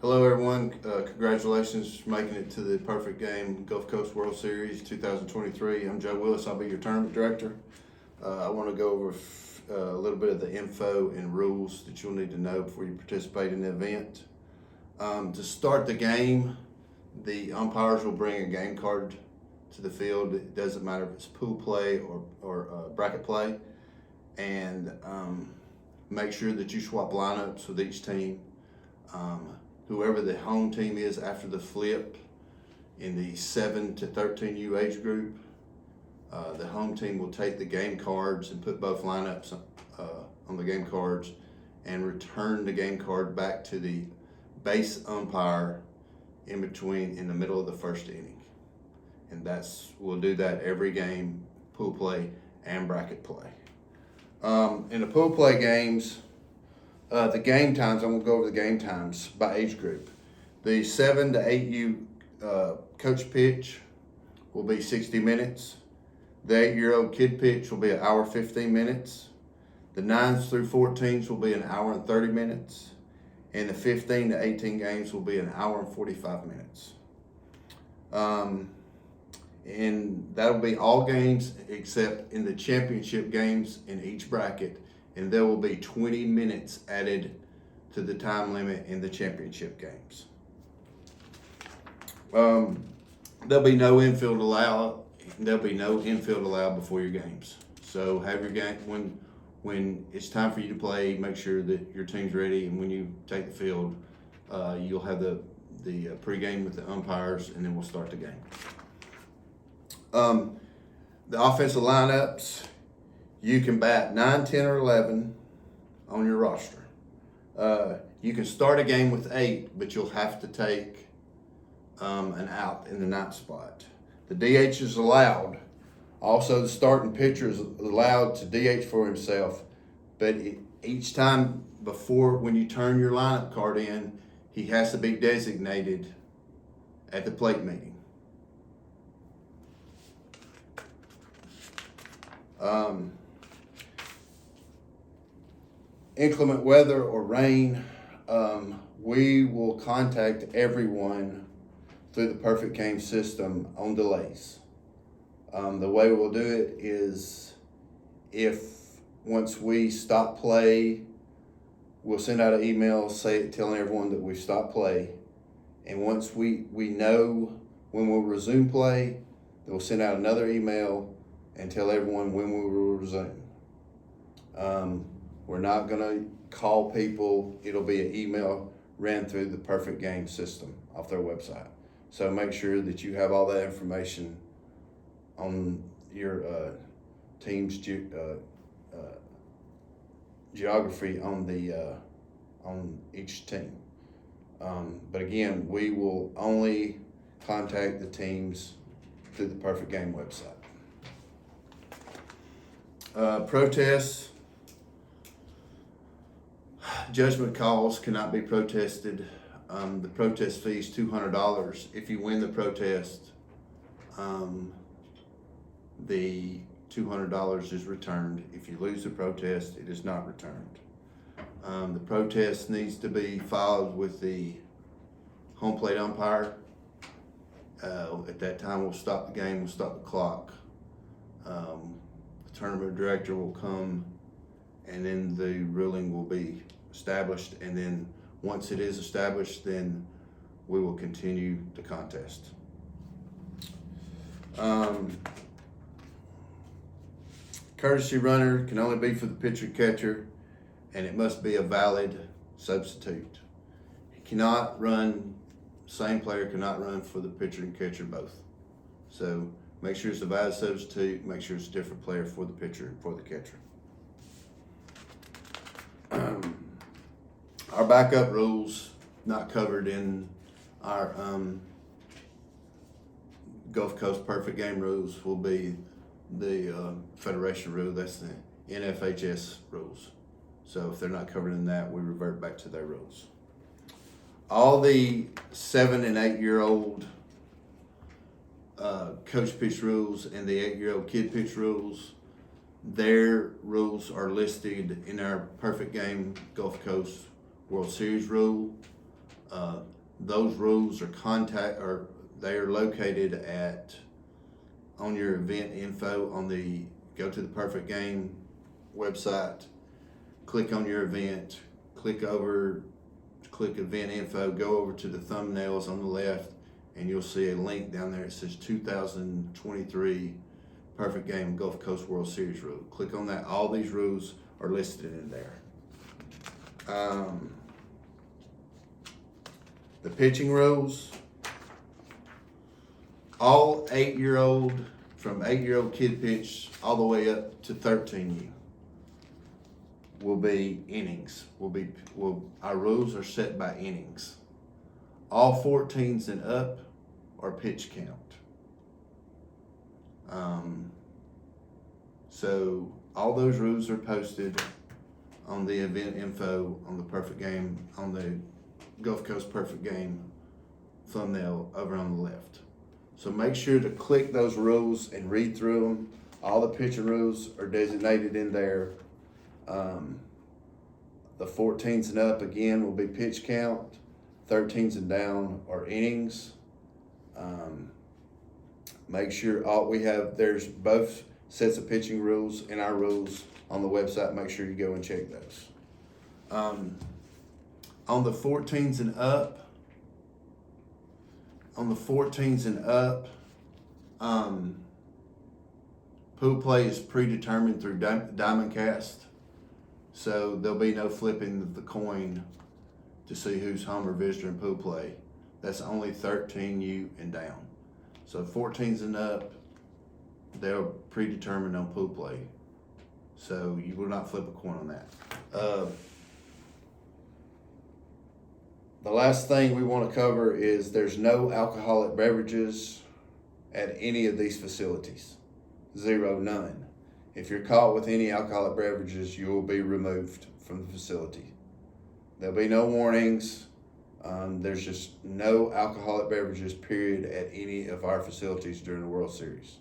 Hello everyone, congratulations for making it to the Perfect Game Gulf Coast World Series 2023. I'm Joe Willis, I'll be your Tournament Director. I want to go over a little bit of the info and rules that you'll need to know before you participate in the event. To start the game, the umpires will bring a game card to the field. It doesn't matter if it's pool play or bracket play. And make sure that you swap lineups with each team. Whoever the home team is after the flip in the 7 to 13U age group, the home team will take the game cards and put both lineups on the game cards and return the game card back to the base umpire in the middle of the first inning. And we'll do that every game, pool play and bracket play. In the pool play games, the game times, I'm going to go over the game times by age group. The 7 to 8U coach pitch will be 60 minutes. The 8-year-old kid pitch will be 1 hour 15 minutes. The 9s through 14s will be 1 hour and 30 minutes. And the 15 to 18 games will be 1 hour and 45 minutes. And that'll be all games except in the championship games in each bracket. And there will be 20 minutes added to the time limit in the championship games. There'll be no infield allowed. There'll be no infield allowed before your games. So have your game when it's time for you to play. Make sure that your team's ready, and when you take the field, you'll have the pregame with the umpires, and then we'll start the game. The offensive lineups. You can bat 9, 10, or 11 on your roster. You can start a game with 8, but you'll have to take an out in the 9th spot. The DH is allowed. Also, the starting pitcher is allowed to DH for himself, but each time when you turn your lineup card in, he has to be designated at the plate meeting. Inclement weather or rain, we will contact everyone through the Perfect Game system on delays. The way we'll do it is once we stop play, we'll send out an email telling everyone that we've stopped play. And once we know when we'll resume play, we'll send out another email and tell everyone when we will resume. We're not going to call people. It'll be an email ran through the Perfect Game system off their website. So make sure that you have all that information on your team's geography on each team. But again, we will only contact the teams through the Perfect Game website. Protests. Judgment calls cannot be protested. The protest fee is $200. If you win the protest, the $200 is returned. If you lose the protest, it is not returned. The protest needs to be filed with the home plate umpire. At that time, we'll stop the game, we'll stop the clock. The tournament director will come, and then the ruling will be established, and then once it is established, then we will continue the contest. Courtesy runner can only be for the pitcher catcher, and it must be a valid substitute. Same player cannot run for the pitcher and catcher both. So make sure it's a valid substitute, make sure it's a different player for the pitcher and for the catcher. Our backup rules not covered in our Gulf Coast Perfect Game rules will be the Federation rule. That's the NFHS rules. So if they're not covered in that, we revert back to their rules. All the 7 and 8-year-old coach pitch rules and the 8-year-old kid pitch rules, their rules are listed in our Perfect Game Gulf Coast World Series rule. Those rules are they are located on your event info go to the Perfect Game website, click on your event, click event info, go over to the thumbnails on the left, and you'll see a link down there. It says 2023 Perfect Game Gulf Coast World Series rule. Click on that. All these rules are listed in there. The pitching rules, all 8-year-old, from 8-year-old kid pitch all the way up to 13U will be innings. Our rules are set by innings. All 14s and up are pitch count. So all those rules are posted on the event info on the Perfect Game, on the Gulf Coast Perfect Game thumbnail over on the left. So make sure to click those rules and read through them. All the pitching rules are designated in there. The 14s and up, again, will be pitch count. 13s and down are innings. Make sure there's both sets of pitching rules in our rules on the website. Make sure you go and check those. On the 14s and up, pool play is predetermined through diamond cast. So there'll be no flipping of the coin to see who's home or visitor in pool play. That's only 13U and down. So 14s and up, they're predetermined on pool play. So you will not flip a coin on that. The last thing we want to cover is there's no alcoholic beverages at any of these facilities. 0, none. If you're caught with any alcoholic beverages, you will be removed from the facility. There'll be no warnings. There's just no alcoholic beverages, period, at any of our facilities during the World Series.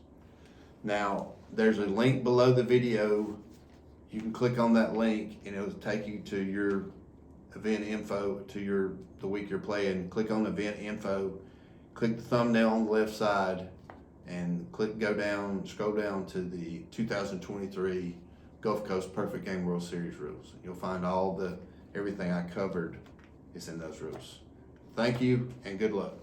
Now, there's a link below the video. You can click on that link and it'll take you to your event info, to the week you're playing. Click on event info, click the thumbnail on the left side, and scroll down to the 2023 Gulf Coast Perfect Game World Series rules. You'll find everything I covered is in those rules. Thank you and good luck.